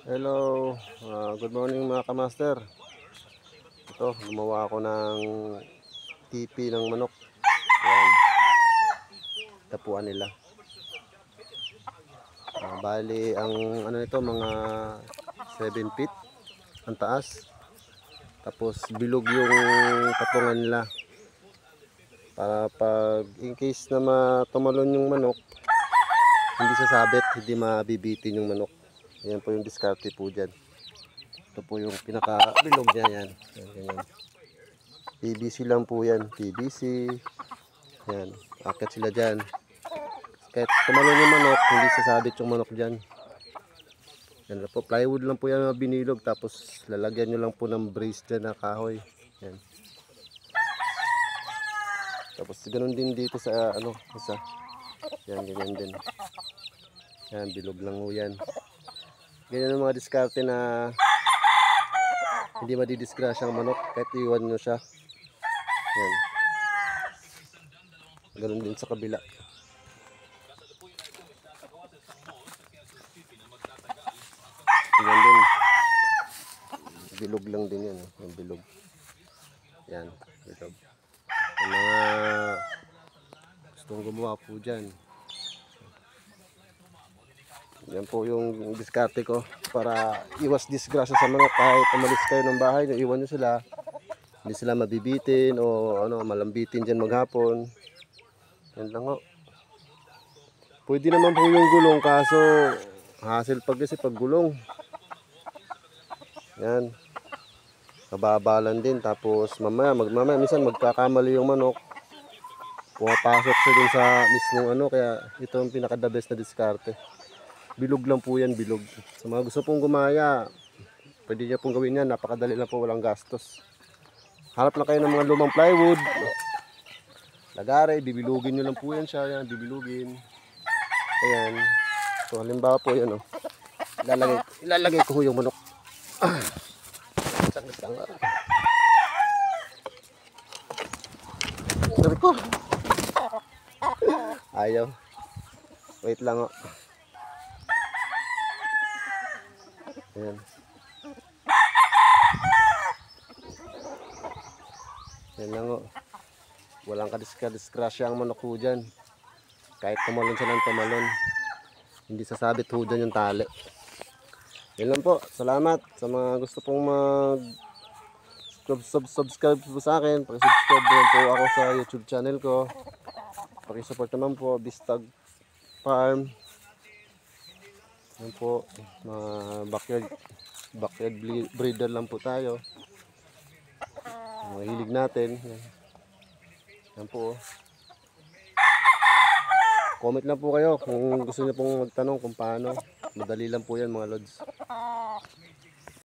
Hello, good morning mga kamaster. Ito, gumawa ako ng tipi ng manok. Yan, tapuan nila. Bali, ang ano nito, mga 7 feet ang taas. Tapos bilog yung tapungan nila. Para pag in case na matumalon yung manok, hindi sasabit, hindi mabibitin yung manok. Yan po yung diskarte po dyan. Ito po yung pinaka-bilog niya yan. Yan, ganyan. PVC lang po yan. PVC. Yan. Akit sila dyan. Kahit tumalon yung manok, hindi sasabit yung manok dyan. Yan lang po. Plywood lang po yan na binilog. Tapos lalagyan nyo lang po ng brace dyan na kahoy. Yan. Tapos ganun din dito sa isa. Yan, ganyan din. Yan, bilog lang po yan. Ganyan ang mga diskarte na hindi madidisgrasya ang manok kahit iwan nyo siya. Yan. Ganun din sa kabila. Yan din. Bilog lang din yan. Yung bilog. Yan. Bilog. Ang mga gustong gumawa po dyan. Yan po yung diskarte ko para iwas disgrasya sa manok. Kahit umalis kayo ng bahay, iwan nyo sila, hindi sila mabibitin o malambitin dyan maghapon. Yan lang ho. Pwede naman po yung gulong, kaso hassle pag kasi pag gulong. Yan. Kababalan din. Tapos mamaya minsan magkakamali yung manok. Pumapasok siya dun sa mismong kaya ito ang pinaka the best na diskarte. Bilog lang po yan, bilog. Sa mga gusto pong gumaya, pwede niya pong gawin yan. Napakadali lang po, walang gastos. Harap lang kayo ng mga lumang plywood. Lagare, bibilugin nyo lang po yan siya. Yan, bibilugin. Ayan. So halimbawa po yan, ilalagay ko yung manok. Saglit lang. Sabi ko. Ayaw. Wait lang. Ayan. Yan lang o. Walang kadiskrasya ang manok ho dyan. Kahit tumalon siya ng tumalon, hindi sasabit ho dyan yung tali. Yan lang po. Salamat sa mga gusto pong subscribe po sa akin. Pakisubscribe din po ako sa YouTube channel ko. Pakisupport naman po Bistag Farm. Yan po, mga backyard breeder lang po tayo. Mga hilig natin. Yan po. Comment lang po kayo kung gusto niyo pong magtanong kung paano. Madali lang po yan mga lods.